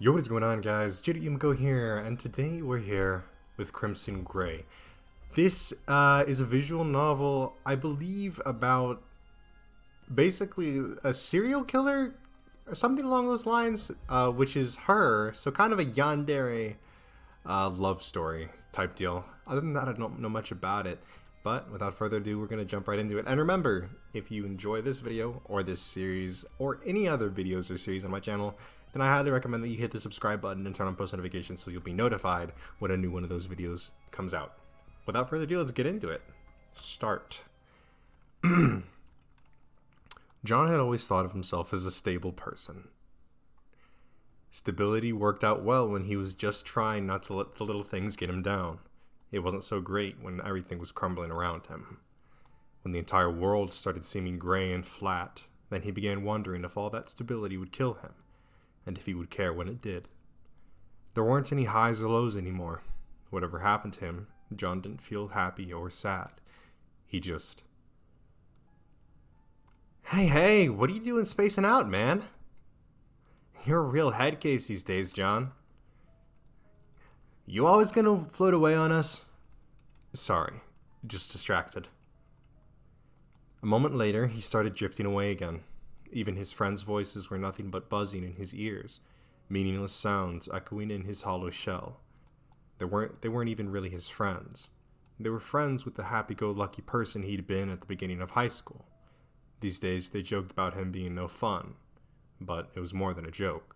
Yo, what is going on, guys? J.Yumeko here, and today we're here with Crimson Gray. This is a visual novel, I believe, about basically a serial killer or something along those lines, which is her. So kind of a Yandere love story type deal. Other than that, I don't know much about it. But without further ado, we're going to jump right into it. And remember, if you enjoy this video or this series or any other videos or series on my channel, then I highly recommend that you hit the subscribe button and turn on post notifications so you'll be notified when a new one of those videos comes out. Without further ado, let's get into it. Start. John had always thought of himself as a stable person. Stability worked out well when he was just trying not to let the little things get him down. It wasn't so great when everything was crumbling around him. When the entire world started seeming gray and flat, then he began wondering if all that stability would kill him, and if he would care when it did. There weren't any highs or lows anymore. Whatever happened to him, John didn't feel happy or sad. He just... Hey, what are you doing spacing out, man? You're a real head case these days, John. You always gonna float away on us? Sorry, just distracted. A moment later, he started drifting away again. Even his friends' voices were nothing but buzzing in his ears, meaningless sounds echoing in his hollow shell. They weren't even really his friends. They were friends with the happy-go-lucky person he'd been at the beginning of high school. These days, they joked about him being no fun, but it was more than a joke.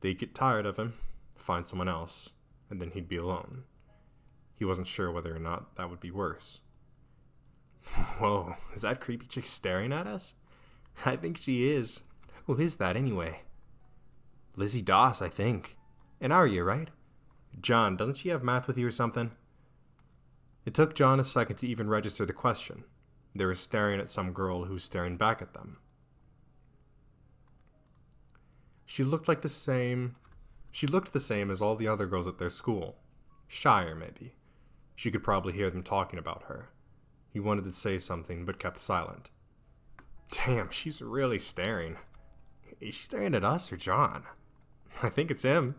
They'd get tired of him, find someone else, and then he'd be alone. He wasn't sure whether or not that would be worse. Whoa, is that creepy chick staring at us? I think she is. Who is that anyway? Lizzie Doss, I think. In our year, right? John, doesn't she have math with you or something? It took John a second to even register the question. They were staring at some girl who was staring back at them. She looked the same as all the other girls at their school. Shyer, maybe. She could probably hear them talking about her. He wanted to say something, but kept silent. Damn, she's really staring. Is she staring at us or John? I think it's him.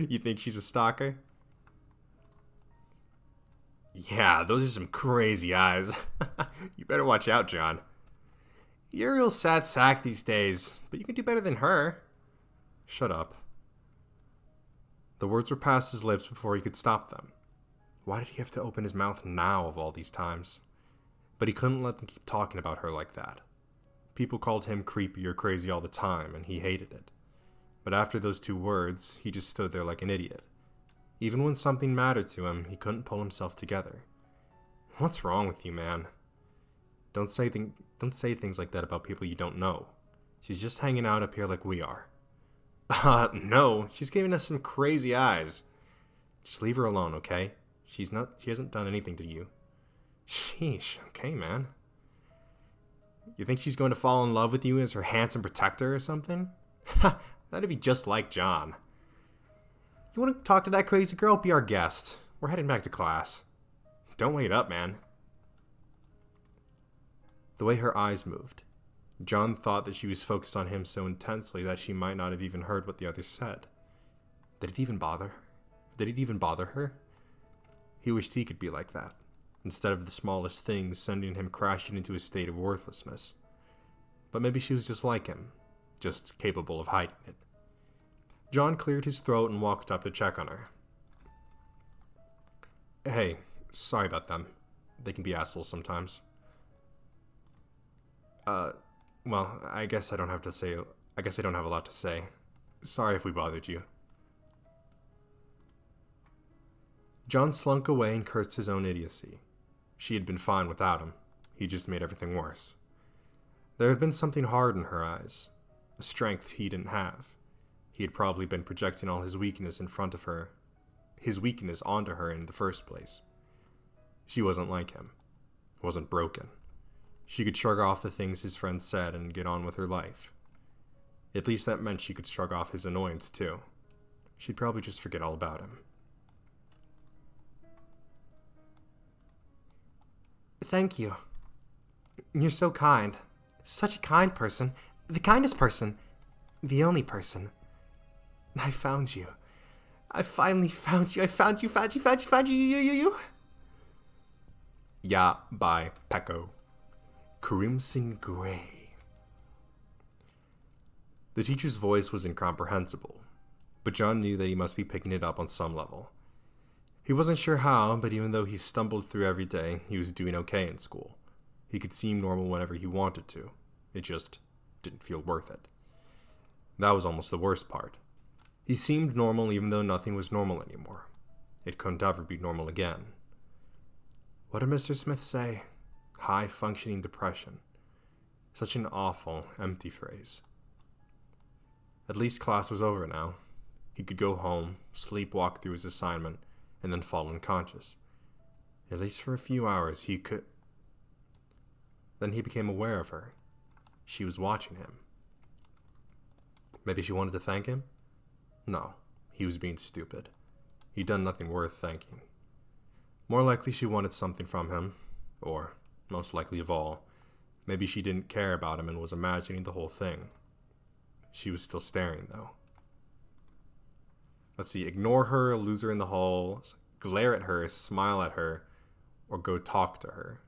You think she's a stalker? Yeah, those are some crazy eyes. You better watch out, John. You're a real sad sack these days, but you can do better than her. Shut up. The words were past his lips before he could stop them. Why did he have to open his mouth now of all these times? But he couldn't let them keep talking about her like that. People called him creepy or crazy all the time, and he hated it. But after those two words, he just stood there like an idiot. Even when something mattered to him, he couldn't pull himself together. What's wrong with you, man? Don't say things like that about people you don't know. She's just hanging out up here like we are. No, she's giving us some crazy eyes. Just leave her alone, okay? She hasn't done anything to you. Sheesh, okay, man. You think she's going to fall in love with you as her handsome protector or something? Ha, that'd be just like John. You want to talk to that crazy girl? Be our guest. We're heading back to class. Don't wait up, man. The way her eyes moved, John thought that she was focused on him so intensely that she might not have even heard what the others said. Did it even bother her? He wished he could be like that, instead of the smallest things sending him crashing into a state of worthlessness. But maybe she was just like him, just capable of hiding it. John cleared his throat and walked up to check on her. Hey, sorry about them. They can be assholes sometimes. Well, I guess I don't have a lot to say. Sorry if we bothered you. John slunk away and cursed his own idiocy. She had been fine without him. He just made everything worse. There had been something hard in her eyes, a strength he didn't have. He had probably been projecting all his weakness in front of her, his weakness onto her in the first place. She wasn't like him, wasn't broken. She could shrug off the things his friends said and get on with her life. At least that meant she could shrug off his annoyance too. She'd probably just forget all about him. Thank you. You're so kind. Such a kind person. The kindest person. The only person. I found you. I finally found you. I found you. Ya by Pecco. Crimson Gray. The teacher's voice was incomprehensible, but John knew that he must be picking it up on some level. He wasn't sure how, but even though he stumbled through every day, he was doing okay in school. He could seem normal whenever he wanted to. It just didn't feel worth it. That was almost the worst part. He seemed normal even though nothing was normal anymore. It couldn't ever be normal again. What did Mr. Smith say? High-functioning depression. Such an awful, empty phrase. At least class was over now. He could go home, sleepwalk through his assignment, and then fall unconscious. At least for a few hours he could... Then he became aware of her. She was watching him. Maybe she wanted to thank him? No, he was being stupid. He'd done nothing worth thanking. More likely she wanted something from him, or, most likely of all, maybe she didn't care about him and was imagining the whole thing. She was still staring, though. Let's see, ignore her, lose her in the halls, glare at her, smile at her, or go talk to her.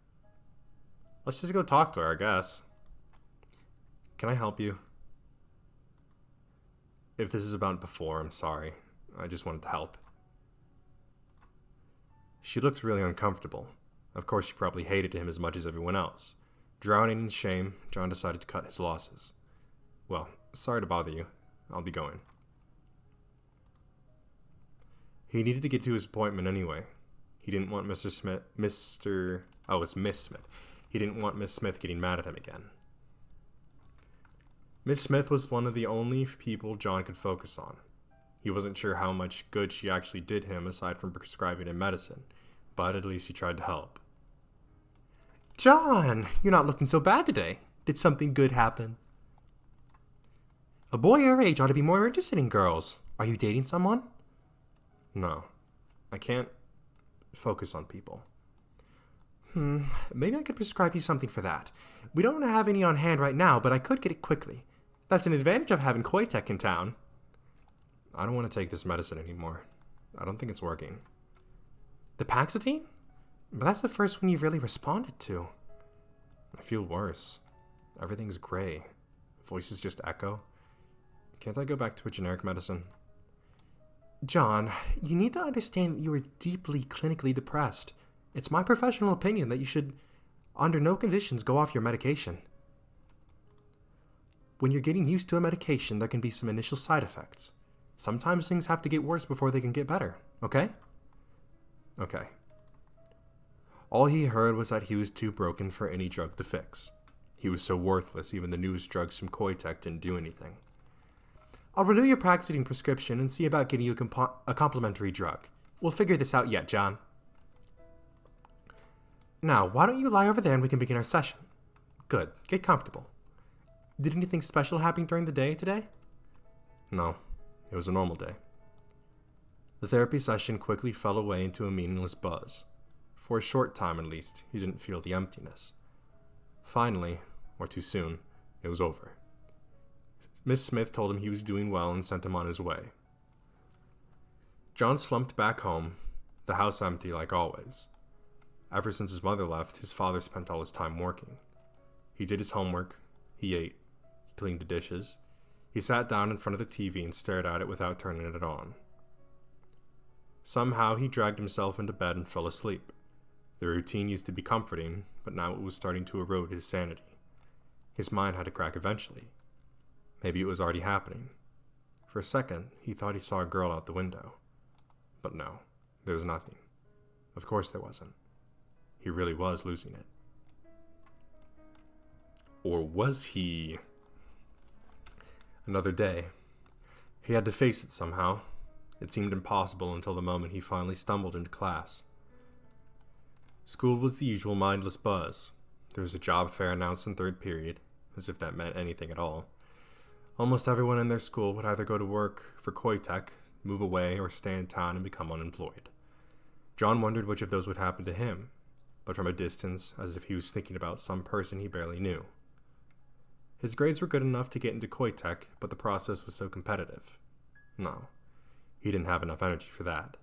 Let's just go talk to her, I guess. Can I help you? If this is about before, I'm sorry. I just wanted to help. She looked really uncomfortable. Of course, she probably hated him as much as everyone else. Drowning in shame, John decided to cut his losses. Well, sorry to bother you. I'll be going. He needed to get to his appointment anyway. He didn't want Miss Smith He didn't want Miss Smith getting mad at him again. Miss Smith was one of the only people John could focus on. He wasn't sure how much good she actually did him aside from prescribing him medicine, but at least she tried to help. John, you're not looking so bad today. Did something good happen? A boy your age ought to be more interested in girls. Are you dating someone? No, I can't focus on people. Maybe I could prescribe you something for that. We don't have any on hand right now, but I could get it quickly. That's an advantage of having Koitek in town. I don't want to take this medicine anymore. I don't think it's working. The Paxotine? But that's the first one you've really responded to. I feel worse. Everything's gray. Voices just echo. Can't I go back to a generic medicine? John, you need to understand that you are deeply clinically depressed. It's my professional opinion that you should, under no conditions, go off your medication. When you're getting used to a medication, there can be some initial side effects. Sometimes things have to get worse before they can get better, okay? Okay. All he heard was that he was too broken for any drug to fix. He was so worthless, even the newest drugs from Koitek didn't do anything. I'll renew your Praxidine prescription and see about getting you a complimentary drug. We'll figure this out yet, John. Now, why don't you lie over there and we can begin our session? Good. Get comfortable. Did anything special happen during the day today? No. It was a normal day. The therapy session quickly fell away into a meaningless buzz. For a short time, at least, he didn't feel the emptiness. Finally, or too soon, it was over. Miss Smith told him he was doing well and sent him on his way. John slumped back home, the house empty like always. Ever since his mother left, his father spent all his time working. He did his homework, he ate, he cleaned the dishes. He sat down in front of the TV and stared at it without turning it on. Somehow he dragged himself into bed and fell asleep. The routine used to be comforting, but now it was starting to erode his sanity. His mind had to crack eventually. Maybe it was already happening. For a second, he thought he saw a girl out the window. But no, there was nothing. Of course there wasn't. He really was losing it. Or was he? Another day. He had to face it somehow. It seemed impossible until the moment he finally stumbled into class. School was the usual mindless buzz. There was a job fair announced in third period, as if that meant anything at all. Almost everyone in their school would either go to work for Koitek, move away, or stay in town and become unemployed. John wondered which of those would happen to him, but from a distance, as if he was thinking about some person he barely knew. His grades were good enough to get into Koitek, but the process was so competitive. No, he didn't have enough energy for that.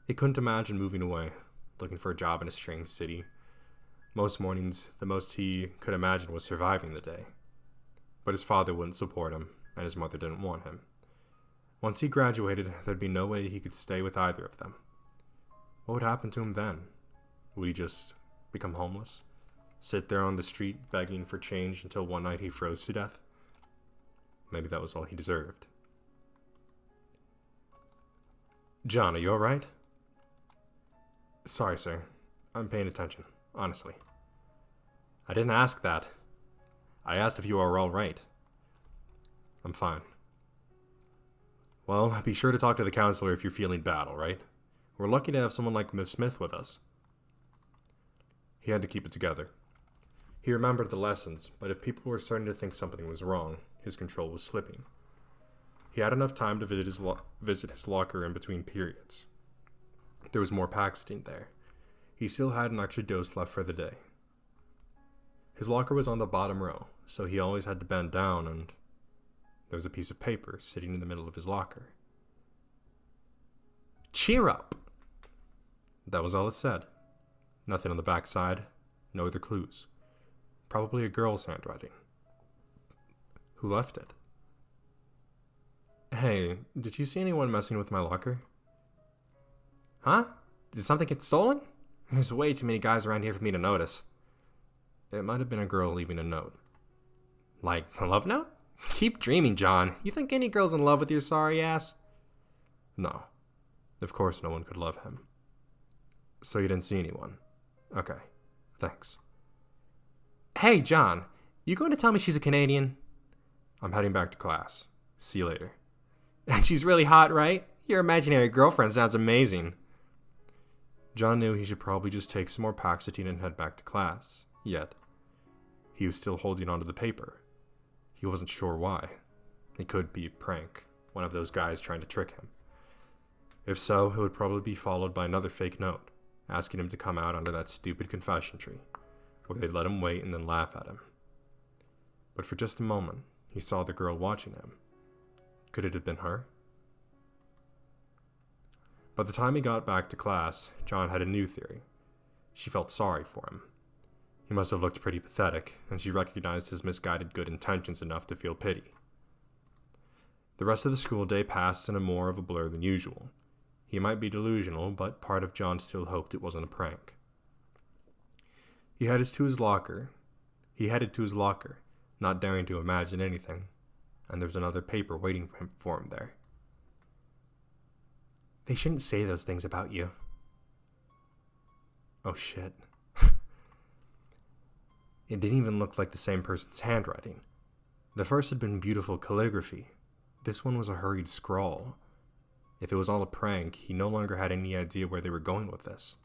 He couldn't imagine moving away, looking for a job in a strange city. Most mornings, the most he could imagine was surviving the day. But his father wouldn't support him, and his mother didn't want him. Once he graduated, there'd be no way he could stay with either of them. What would happen to him then? Would he just become homeless? Sit there on the street begging for change until one night he froze to death? Maybe that was all he deserved. John, are you alright? Sorry, sir. I'm paying attention, honestly. I didn't ask that. I asked if you are alright. I'm fine. Well, be sure to talk to the counselor if you're feeling bad, alright? We're lucky to have someone like Miss Smith with us. He had to keep it together. He remembered the lessons, but if people were starting to think something was wrong, his control was slipping. He had enough time to visit his locker in between periods. There was more Paxton there. He still had an extra dose left for the day. His locker was on the bottom row, so he always had to bend down, and there was a piece of paper sitting in the middle of his locker. Cheer up! That was all it said. Nothing on the back side, no other clues. Probably a girl's handwriting. Who left it? Hey, did you see anyone messing with my locker? Huh? Did something get stolen? There's way too many guys around here for me to notice. It might have been a girl leaving a note. Like a love note? Keep dreaming, John. You think any girl's in love with your sorry ass? No. Of course no one could love him. So you didn't see anyone? Okay. Thanks. Hey, John. You going to tell me she's a Canadian? I'm heading back to class. See you later. And she's really hot, right? Your imaginary girlfriend sounds amazing. John knew he should probably just take some more Paxitine and head back to class. Yet, he was still holding onto the paper. He wasn't sure why. It could be a prank, one of those guys trying to trick him. If so, it would probably be followed by another fake note, asking him to come out under that stupid confession tree, where they'd let him wait and then laugh at him. But for just a moment, he saw the girl watching him. Could it have been her? By the time he got back to class, John had a new theory. She felt sorry for him. He must have looked pretty pathetic, and she recognized his misguided good intentions enough to feel pity. The rest of the school day passed in a more of a blur than usual. He might be delusional, but part of John still hoped it wasn't a prank. He headed to his locker, not daring to imagine anything, and there was another paper waiting for him there. They shouldn't say those things about you. Oh shit. It didn't even look like the same person's handwriting. The first had been beautiful calligraphy. This one was a hurried scrawl. If it was all a prank, he no longer had any idea where they were going with this.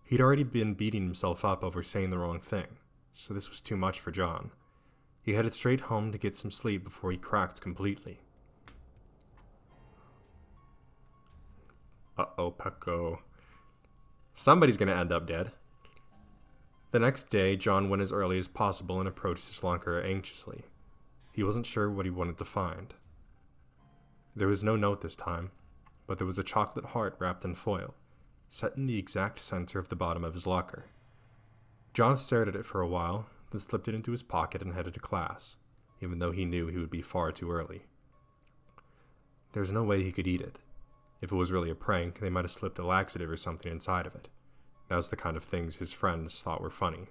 He'd already been beating himself up over saying the wrong thing, so this was too much for John. He headed straight home to get some sleep before he cracked completely. Uh-oh, Paco. Somebody's gonna end up dead. The next day, John went as early as possible and approached his locker anxiously. He wasn't sure what he wanted to find. There was no note this time, but there was a chocolate heart wrapped in foil, set in the exact center of the bottom of his locker. John stared at it for a while, then slipped it into his pocket and headed to class, even though he knew he would be far too early. There was no way he could eat it. If it was really a prank, they might have slipped a laxative or something inside of it. That was the kind of things his friends thought were funny.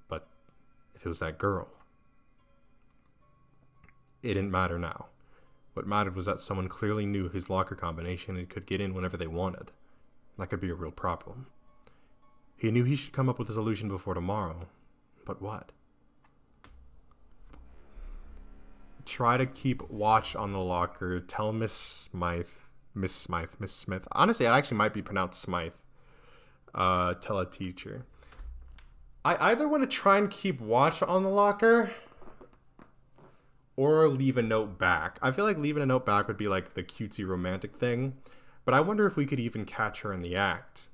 But if it was that girl... It didn't matter now. What mattered was that someone clearly knew his locker combination and could get in whenever they wanted. That could be a real problem. He knew he should come up with a solution before tomorrow. But what? Try to keep watch on the locker. Tell Miss Smith. Honestly, it actually might be pronounced Smythe. Tell a teacher. I either want to try and keep watch on the locker or leave a note back. I feel like leaving a note back would be like the cutesy romantic thing, but I wonder if we could even catch her in the act.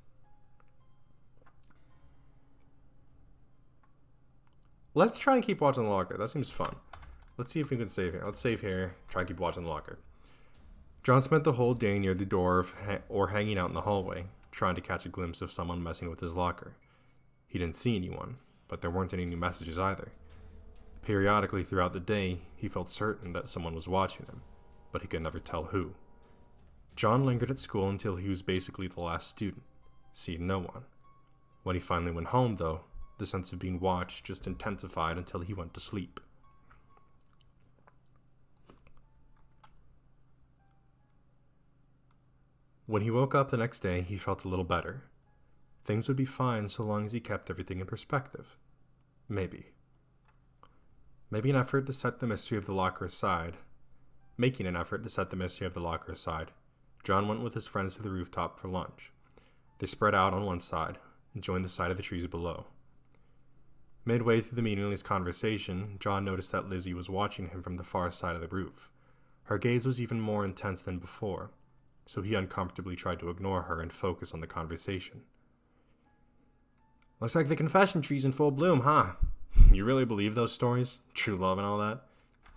Let's try and keep watch on the locker. That seems fun. Let's see if we can save here. Let's save here. Try and keep watch on the locker. John spent the whole day near the door or hanging out in the hallway, trying to catch a glimpse of someone messing with his locker. He didn't see anyone, but there weren't any new messages either. Periodically throughout the day, he felt certain that someone was watching him, but he could never tell who. John lingered at school until he was basically the last student, seeing no one. When he finally went home, though, the sense of being watched just intensified until he went to sleep. When he woke up the next day, he felt a little better. Things would be fine so long as he kept everything in perspective. Maybe. Making an effort to set the mystery of the locker aside, John went with his friends to the rooftop for lunch. They spread out on one side, enjoying the sight of the trees below. Midway through the meaningless conversation, John noticed that Lizzie was watching him from the far side of the roof. Her gaze was even more intense than before, so he uncomfortably tried to ignore her and focus on the conversation. Looks like the confession tree's in full bloom, huh? You really believe those stories? True love and all that?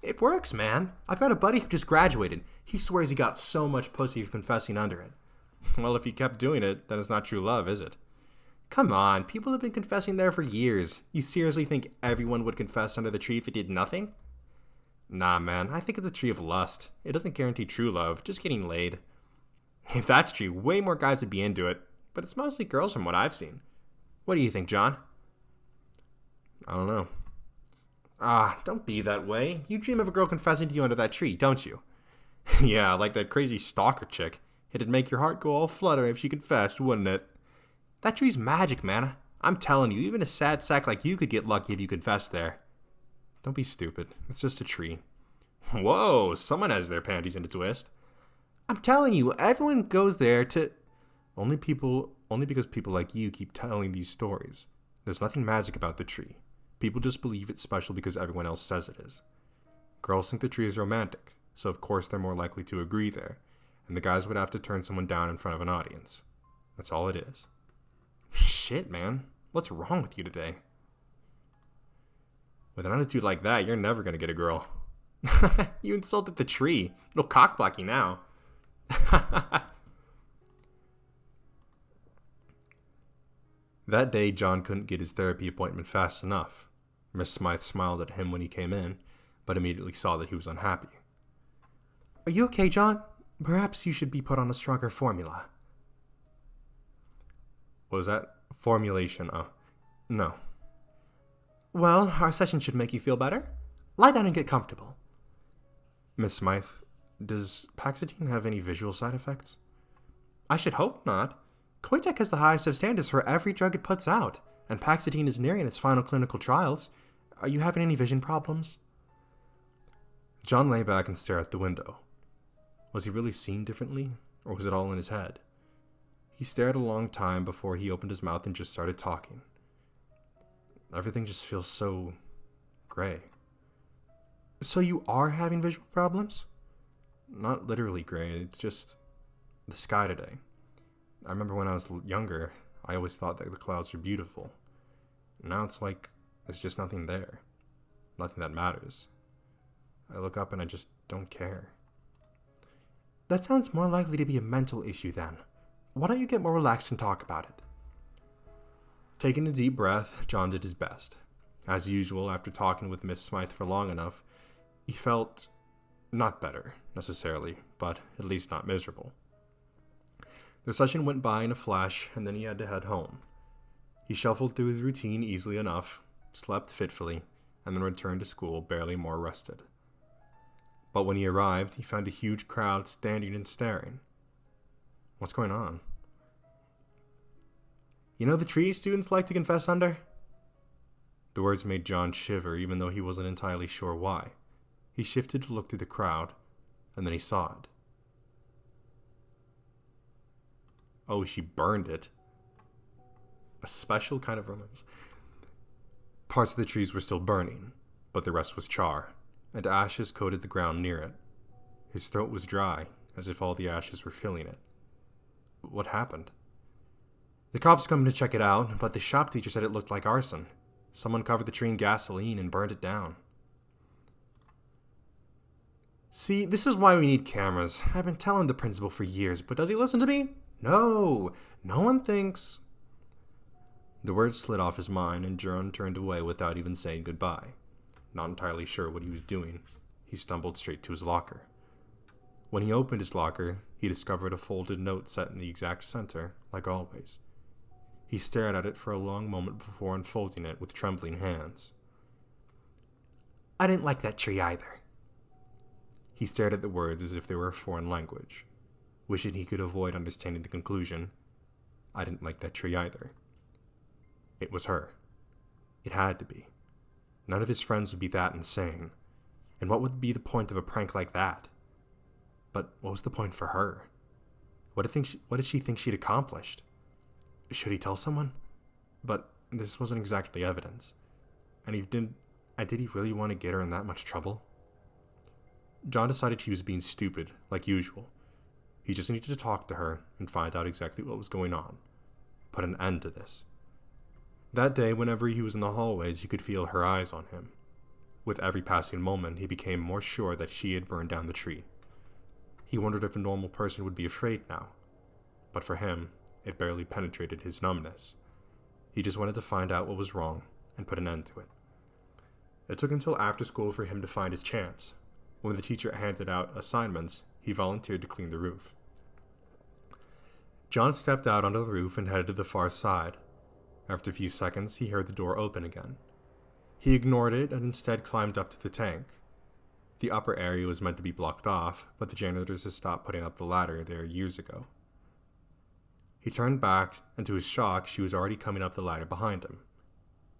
It works, man. I've got a buddy who just graduated. He swears he got so much pussy for confessing under it. Well, if he kept doing it, then it's not true love, is it? Come on, people have been confessing there for years. You seriously think everyone would confess under the tree if it did nothing? Nah, man, I think it's a tree of lust. It doesn't guarantee true love, just getting laid. If that's true, way more guys would be into it, but it's mostly girls from what I've seen. What do you think, John? I don't know. Don't be that way. You dream of a girl confessing to you under that tree, don't you? Yeah, like that crazy stalker chick. It'd make your heart go all flutter if she confessed, wouldn't it? That tree's magic, man. I'm telling you, even a sad sack like you could get lucky if you confessed there. Don't be stupid. It's just a tree. Whoa, someone has their panties in a twist. I'm telling you, everyone goes there to... Only because people like you keep telling these stories. There's nothing magic about the tree. People just believe it's special because everyone else says it is. Girls think the tree is romantic, so of course they're more likely to agree there, and the guys would have to turn someone down in front of an audience. That's all it is. Shit, man. What's wrong with you today? With an attitude like that, you're never gonna get a girl. You insulted the tree. No cockblock you now. That day, John couldn't get his therapy appointment fast enough. Miss Smythe smiled at him when he came in, but immediately saw that he was unhappy. Are you okay, John? Perhaps you should be put on a stronger formula. What was that? Formulation, no. Well, our session should make you feel better. Lie down and get comfortable. Miss Smythe, does Paxitine have any visual side effects? I should hope not. Koitek has the highest of standards for every drug it puts out, and Paxitine is nearing its final clinical trials. Are you having any vision problems? John lay back and stared at the window. Was he really seeing differently, or was it all in his head? He stared a long time before he opened his mouth and just started talking. Everything just feels so gray. So you are having visual problems? Not literally gray, it's just the sky today. I remember when I was younger, I always thought that the clouds were beautiful. Now it's like there's just nothing there. Nothing that matters. I look up and I just don't care. That sounds more likely to be a mental issue then. Why don't you get more relaxed and talk about it? Taking a deep breath, John did his best. As usual, after talking with Miss Smythe for long enough, he felt not better, necessarily, but at least not miserable. The session went by in a flash, and then he had to head home. He shuffled through his routine easily enough, slept fitfully, and then returned to school barely more rested. But when he arrived, he found a huge crowd standing and staring. What's going on? You know the tree students like to confess under? The words made John shiver, even though he wasn't entirely sure why. He shifted to look through the crowd, and then he saw it. Oh, she burned it. A special kind of romance. Parts of the trees were still burning, but the rest was char, and ashes coated the ground near it. His throat was dry, as if all the ashes were filling it. What happened? The cops come to check it out, but the shop teacher said it looked like arson. Someone covered the tree in gasoline and burned it down. See, this is why we need cameras. I've been telling the principal for years, but does he listen to me? No. No one thinks. The words slid off his mind, and John turned away without even saying goodbye. Not entirely sure what he was doing, he stumbled straight to his locker. When he opened his locker, he discovered a folded note set in the exact center, like always. He stared at it for a long moment before unfolding it with trembling hands. I didn't like that tree either. He stared at the words as if they were a foreign language, wishing he could avoid understanding the conclusion. I didn't like that tree either. It was her. It had to be. None of his friends would be that insane. And what would be the point of a prank like that? But what was the point for her? What did she think she'd accomplished? Should he tell someone? But this wasn't exactly evidence. And did he really want to get her in that much trouble? John decided he was being stupid, like usual. He just needed to talk to her and find out exactly what was going on. Put an end to this. That day, whenever he was in the hallways, he could feel her eyes on him. With every passing moment, he became more sure that she had burned down the tree. He wondered if a normal person would be afraid now. But for him, it barely penetrated his numbness. He just wanted to find out what was wrong and put an end to it. It took until after school for him to find his chance. When the teacher handed out assignments, he volunteered to clean the roof. John stepped out onto the roof and headed to the far side. After a few seconds, he heard the door open again. He ignored it and instead climbed up to the tank. The upper area was meant to be blocked off, but the janitors had stopped putting up the ladder there years ago. He turned back, and to his shock, she was already coming up the ladder behind him.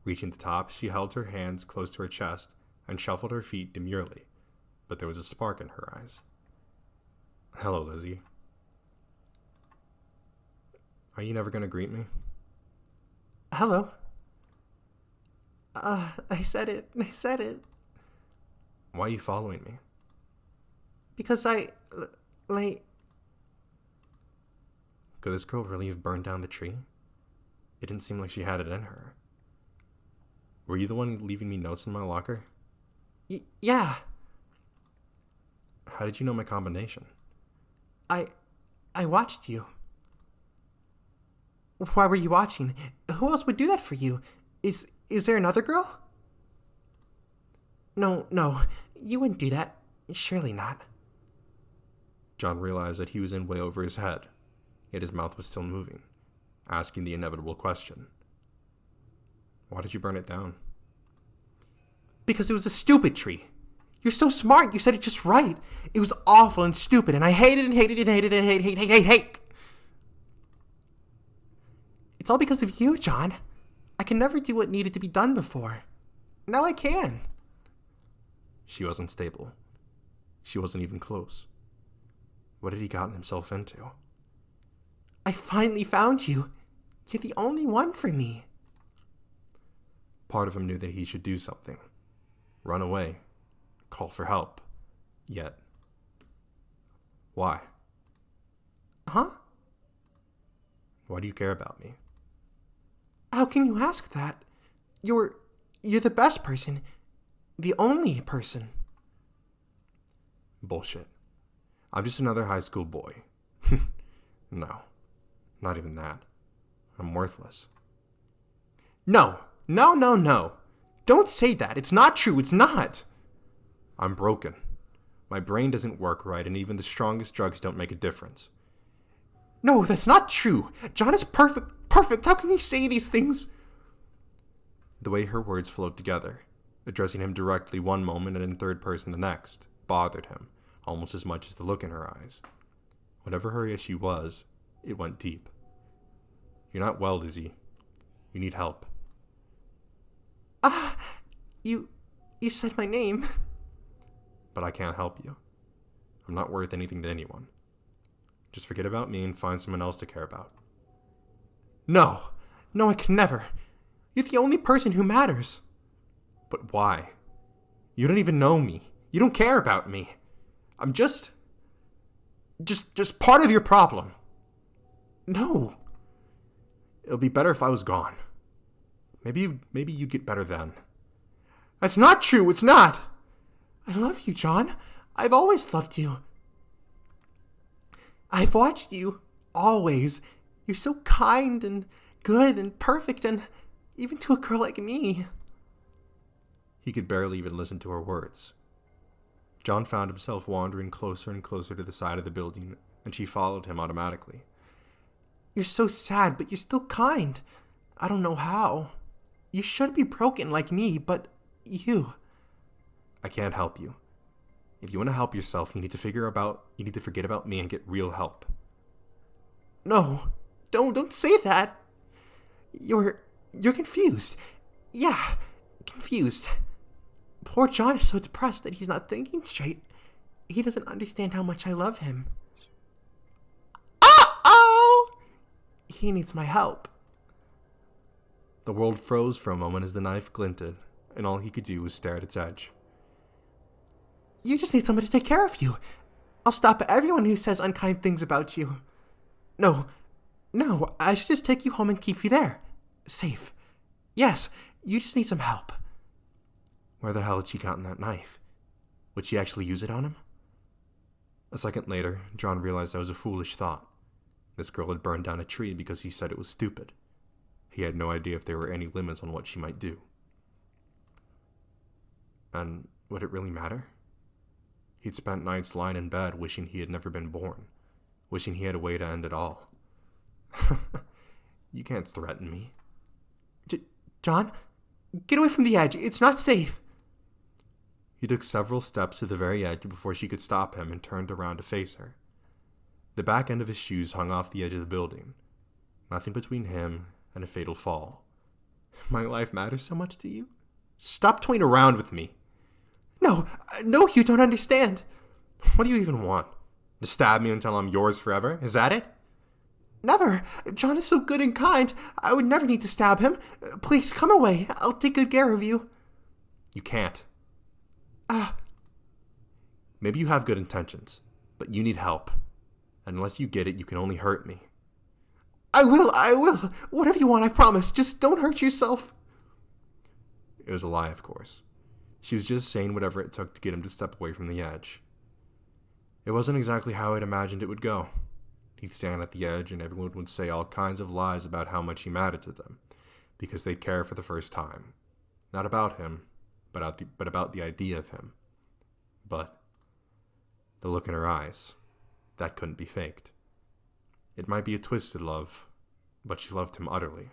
Reaching the top, she held her hands close to her chest and shuffled her feet demurely, but there was a spark in her eyes. Hello, Lizzie. Are you never going to greet me? Hello. I said it. Why are you following me? Because Could this girl really have burned down the tree? It didn't seem like she had it in her. Were you the one leaving me notes in my locker? Yeah. How did you know my combination? I watched you. Why were you watching? Who else would do that for you? Is there another girl? No, you wouldn't do that. Surely not. John realized that he was in way over his head, yet his mouth was still moving, asking the inevitable question. Why did you burn it down? Because it was a stupid tree. You're so smart, you said it just right. It was awful and stupid, and I hated it. It's all because of you, John. I could never do what needed to be done before. Now I can. She wasn't stable. She wasn't even close. What had he gotten himself into? I finally found you. You're the only one for me. Part of him knew that he should do something. Run away. Call for help. Yet. Why? Huh? Why do you care about me? How can you ask that? You're the best person. The only person. Bullshit. I'm just another high school boy. No. Not even that. I'm worthless. No. Don't say that. It's not true. It's not. I'm broken. My brain doesn't work right, and even the strongest drugs don't make a difference. No, that's not true. John is perfect. How can you say these things? The way her words flowed together, addressing him directly one moment and in third person the next, bothered him almost as much as the look in her eyes. Whatever her issue was, it went deep. You're not well, Lizzie. You need help. You said my name. But I can't help you. I'm not worth anything to anyone. Just forget about me and find someone else to care about. No, I can never. You're the only person who matters. But why? You don't even know me. You don't care about me. I'm just part of your problem. No. It'll be better if I was gone. Maybe you'd get better then. That's not true. It's not. I love you, John. I've always loved you. I've watched you, always. You're so kind and good and perfect, and even to a girl like me. He could barely even listen to her words. John found himself wandering closer and closer to the side of the building, and she followed him automatically. You're so sad, but you're still kind. I don't know how. You should be broken like me, but you... I can't help you. If you want to help yourself, you need to forget about me and get real help. No, don't say that. You're confused. Yeah, confused. Poor John is so depressed that he's not thinking straight. He doesn't understand how much I love him. Uh-oh! He needs my help. The world froze for a moment as the knife glinted, and all he could do was stare at its edge. You just need somebody to take care of you. I'll stop everyone who says unkind things about you. No, I should just take you home and keep you there. Safe. Yes, you just need some help. Where the hell had she gotten that knife? Would she actually use it on him? A second later, John realized that was a foolish thought. This girl had burned down a tree because he said it was stupid. He had no idea if there were any limits on what she might do. And would it really matter? He'd spent nights lying in bed wishing he had never been born, wishing he had a way to end it all. You can't threaten me. John, get away from the edge. It's not safe. He took several steps to the very edge before she could stop him and turned around to face her. The back end of his shoes hung off the edge of the building. Nothing between him and a fatal fall. My life matters so much to you? Stop toying around with me. No, you don't understand. What do you even want? To stab me until I'm yours forever? Is that it? Never. John is so good and kind. I would never need to stab him. Please, come away. I'll take good care of you. You can't. Maybe you have good intentions, but you need help. And unless you get it, you can only hurt me. I will. Whatever you want, I promise. Just don't hurt yourself. It was a lie, of course. She was just saying whatever it took to get him to step away from the edge. It wasn't exactly how I'd imagined it would go. He'd stand at the edge and everyone would say all kinds of lies about how much he mattered to them, because they'd care for the first time. Not about him, but about the idea of him. But the look in her eyes, that couldn't be faked. It might be a twisted love, but she loved him utterly.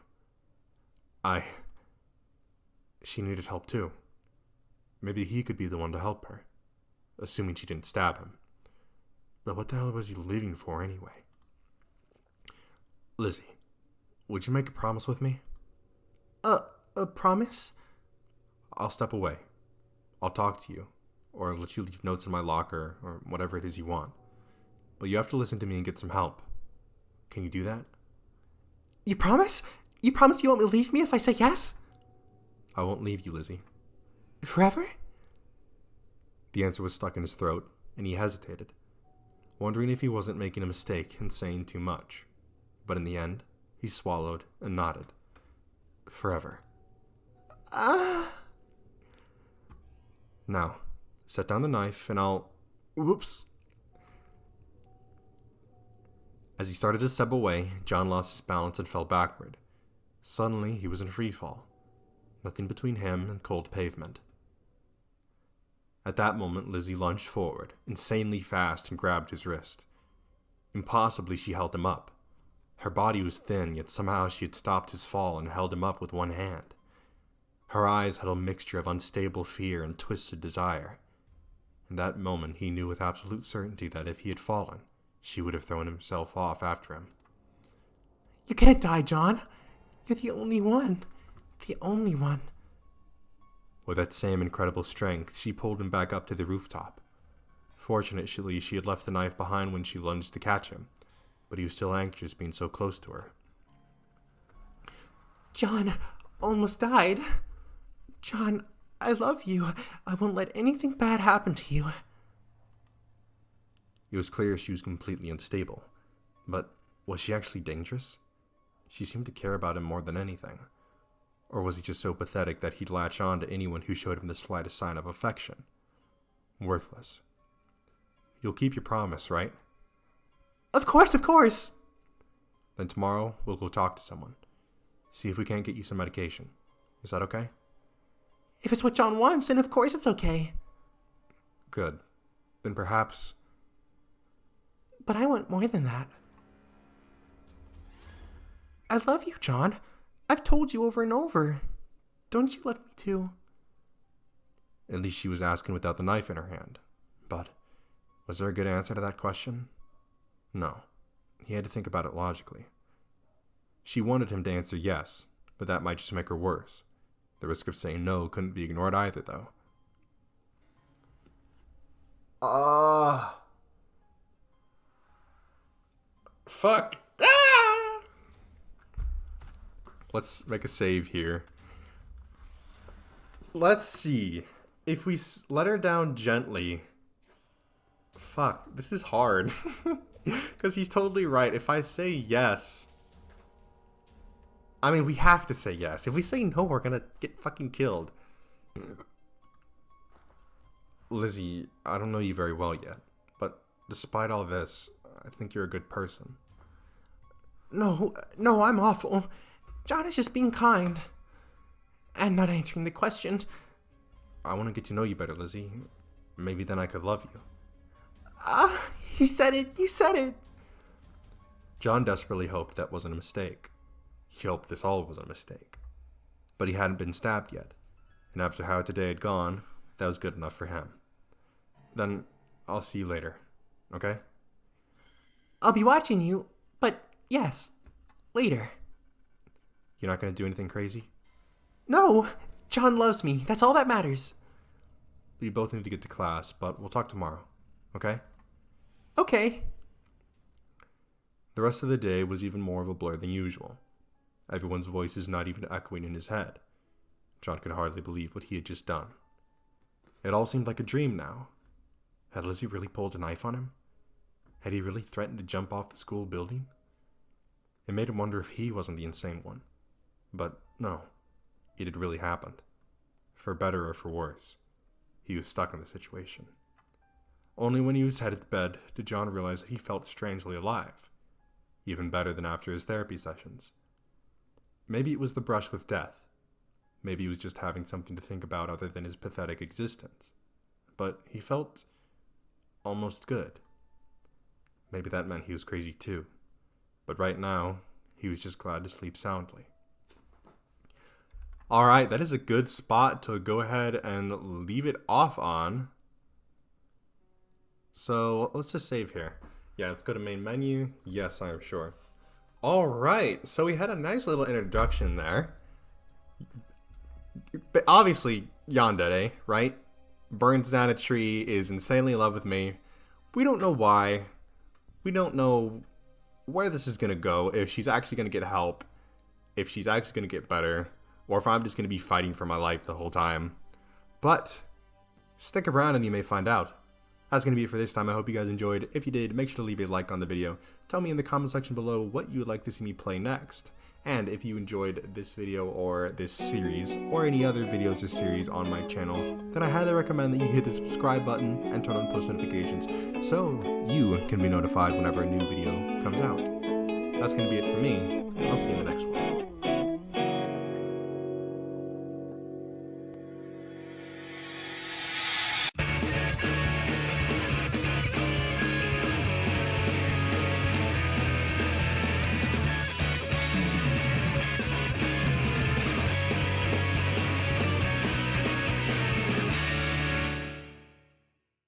She needed help too. Maybe he could be the one to help her, assuming she didn't stab him. But what the hell was he leaving for anyway? Lizzie, would you make a promise with me? A promise? I'll step away. I'll talk to you, or let you leave notes in my locker, or whatever it is you want. But you have to listen to me and get some help. Can you do that? You promise? You promise you won't leave me if I say yes? I won't leave you, Lizzie. Forever? The answer was stuck in his throat, and he hesitated, wondering if he wasn't making a mistake and saying too much. But in the end, he swallowed and nodded. Forever. Now, set down the knife and I'll... Whoops! As he started to step away, John lost his balance and fell backward. Suddenly, he was in free fall. Nothing between him and cold pavement. At that moment, Lizzie lunged forward, insanely fast, and grabbed his wrist. Impossibly, she held him up. Her body was thin, yet somehow she had stopped his fall and held him up with one hand. Her eyes had a mixture of unstable fear and twisted desire. In that moment, he knew with absolute certainty that if he had fallen, she would have thrown himself off after him. You can't die, John. You're the only one. The only one. With that same incredible strength, she pulled him back up to the rooftop. Fortunately, she had left the knife behind when she lunged to catch him, but he was still anxious being so close to her. John, almost died. John, I love you. I won't let anything bad happen to you. It was clear she was completely unstable, but was she actually dangerous? She seemed to care about him more than anything. Or was he just so pathetic that he'd latch on to anyone who showed him the slightest sign of affection? Worthless. You'll keep your promise, right? Of course, of course. Then tomorrow, we'll go talk to someone. See if we can't get you some medication. Is that okay? If it's what John wants, then of course it's okay. Good. Then perhaps... But I want more than that. I love you, John. I've told you over and over. Don't you love me too? At least she was asking without the knife in her hand. But was there a good answer to that question? No. He had to think about it logically. She wanted him to answer yes, but that might just make her worse. The risk of saying no couldn't be ignored either, though. Fuck. Ah! Let's make a save here. Let's see. If we let her down gently... Fuck, this is hard. Because he's totally right. If I say yes... I mean, we have to say yes. If we say no, we're gonna get fucking killed. Lizzie, I don't know you very well yet. But despite all this, I think you're a good person. No, I'm awful. John is just being kind. And not answering the question. I want to get to know you better, Lizzie. Maybe then I could love you. You said it. You said it. John desperately hoped that wasn't a mistake. He hoped this all was a mistake. But he hadn't been stabbed yet. And after how today had gone, that was good enough for him. Then I'll see you later. Okay? I'll be watching you, but yes, later. You're not going to do anything crazy? No, John loves me. That's all that matters. We both need to get to class, but we'll talk tomorrow. Okay? Okay. The rest of the day was even more of a blur than usual. Everyone's voices not even echoing in his head. John could hardly believe what he had just done. It all seemed like a dream now. Had Lizzie really pulled a knife on him? Had he really threatened to jump off the school building? It made him wonder if he wasn't the insane one. But no, it had really happened. For better or for worse, he was stuck in the situation. Only when he was headed to bed did John realize that he felt strangely alive. Even better than after his therapy sessions. Maybe it was the brush with death. Maybe he was just having something to think about other than his pathetic existence. But he felt almost good. Maybe that meant he was crazy too. But right now, he was just glad to sleep soundly. Alright, that is a good spot to go ahead and leave it off on. So let's just save here. Yeah, let's go to main menu. Yes, I am sure. Alright, so we had a nice little introduction there. But obviously, Yandere, right? Burns down a tree, is insanely in love with me. We don't know why. We don't know where this is going to go, if she's actually going to get help, if she's actually going to get better, or if I'm just going to be fighting for my life the whole time. But stick around and you may find out. That's going to be it for this time. I hope you guys enjoyed. If you did, make sure to leave a like on the video. Tell me in the comment section below what you would like to see me play next. And if you enjoyed this video or this series, or any other videos or series on my channel, then I highly recommend that you hit the subscribe button and turn on post notifications so you can be notified whenever a new video comes out. That's going to be it for me. I'll see you in the next one.